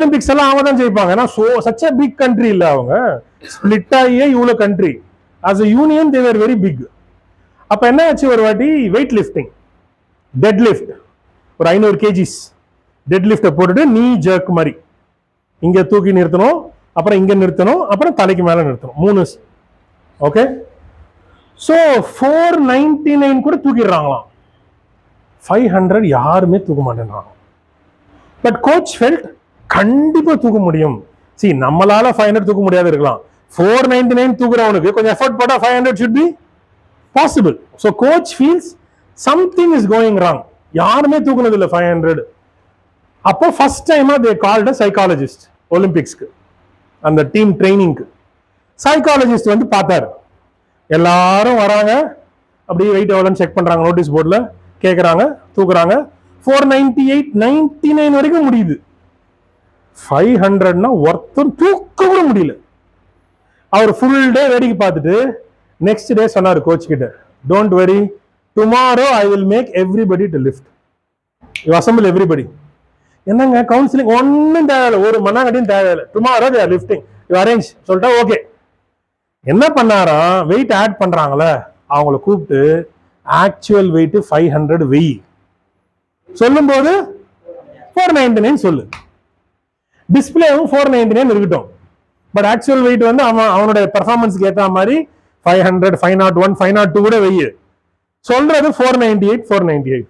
Olympics எல்லாம் அவங்க தான் ஜெயிப்பாங்க. ஏன்னா such a big country இல்ல அவங்க. ஸ்பிளிட் ஆகியே இவ்வளோ country. As a union they were very big. அப்ப என்ன ஆச்சு ஒரு வாட்டி வெயிட் லிஃப்டிங், டெட் லிஃப்ட் ஒரு 500 kgs டெட் லிஃப்ட்டை போட்டுட்டு நீ ஜர்க் மாதிரி இங்க தூக்கி நிறுத்தணும், அப்புறம் இங்க நிறுத்தணும், அப்புறம் தலைக்கு மேல நிறுத்தணும். 3. ஓகே, ஸோ 499 கூட தூக்கிடுறாங்களாம். 500 யாருமே தூக்க மாட்டேன்றாங்க. பட் கோச் ஃபெல்ட் கண்டிப்பா தூக்க முடியும். See, நம்மளால 500 தூக்க முடியாது இருக்கலாம். 499 தூக்குறவனுக்கு கொஞ்சம் எஃபர்ட் போட்டா 500 should be possible. So coach feels something is going wrong. யாருமே தூக்குனது இல்லை 500. அப்போ ஃபர்ஸ்ட் டைமா they called a psychologist ஒலிம்பிக்ஸ்க்கு, அந்த டீம் ட்ரைனிங்க்கு. சைக்காலஜிஸ்ட் வந்து பார்த்தாரு. எல்லாரும் வராங்க, அப்படியே வெயிட் எவ்வளோன்னு செக் பண்றாங்க, நோட்டீஸ் போர்டில் கேட்குறாங்க, தூக்குறாங்க. 498 99 வரைக்கும் முடியுது. 500னா ஒருத்தர் தூக்க கூட முடியல. அவர் ஃபுல் டே வேடிக்கை பார்த்துட்டு நெக்ஸ்ட் டே சொன்னார் கோச் கிட்ட, don't worry, tomorrow I will make everybody to lift. You assemble everybody. என்னங்க கவுன்சிலிங் ஒன்றும் தேவையில்லை, ஒரு மண்ணாங்கட்டியும் தேவையில்லை, tomorrow they are lifting, you arrange சொல்லிட்டா ஓகே. என்ன பண்ணாராம், வெயிட் ஆட் பண்றாங்களே அவங்கள கூப்பிட்டு ஆக்சுவல் வெயிட் 500 வெயி சொல்லும் போது 499 சொல்லு, டிஸ்பிளேவும் 499 இருக்கட்டும். பட் ஆக்சுவல் வெயிட் வந்து அவனுடைய பெர்ஃபார்மன்ஸ்க்கு ஏற்ற மாதிரி 500, 501, 502 கூட வெய்ய சொல்றது 498, 498.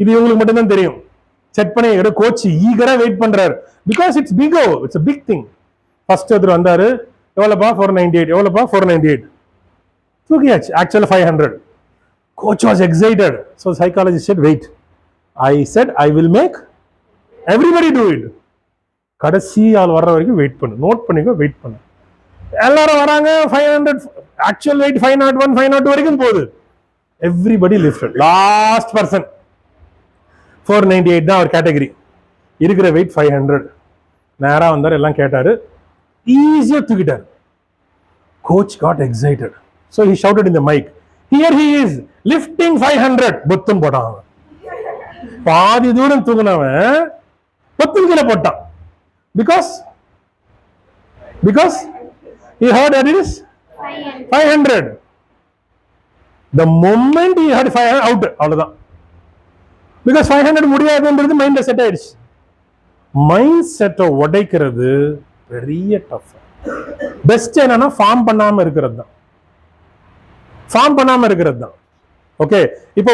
இது இவங்களுக்கு மட்டும்தான் தெரியும். செக் பண்ணி கோச் ஈகரா வெயிட் பண்றாரு. பிகாஸ் இட்ஸ் பிகோ, it's a big thing. First ஒருத்தர் வந்தாரு, எவ்வளோப்பா 498, எவ்வளோப்பா 498 தூக்கியாச்சு. Actual 500. Coach was excited. So psychologist said wait. I said I will make everybody do it. கடைசி ஆள் வர்ற வரைக்கும் வெயிட் பண்ணு, நோட் பண்ணிக்கோ, வெயிட் பண்ணு. எல்லாரும் வராங்க, 500 ஆக்சுவல் வெயிட் 501, 502 வரைக்கும் போகுது. Everybody lifted. லாஸ்ட் பர்சன் 498 தான் அவர் கேட்டகரி. இருக்கிற வெயிட் 500. நேரா வந்தார், எல்லாம் கேட்டாரு, ஈஸியா தூக்கிட்டார். Coach got excited. So he shouted in the mic, here he is lifting 500. பொத்துன்னு போட்டான். பாதி தூரம் தூங்கினவன் பொத்துன்னு கீழே போட்டான். Because he heard that it is 500. The moment he heard 500 out, அவ்வளவுதான். Because 500 முடியாதுன்றது மைண்ட்ல செட் ஆயிடுச்சு. மைண்ட் செட்டை உடைக்கிறது பெரிய டஃப். பெஸ்ட் என்னன்னா ஃபார்ம் பண்ணாம இருக்கிறது தான். ஓகே, இப்போ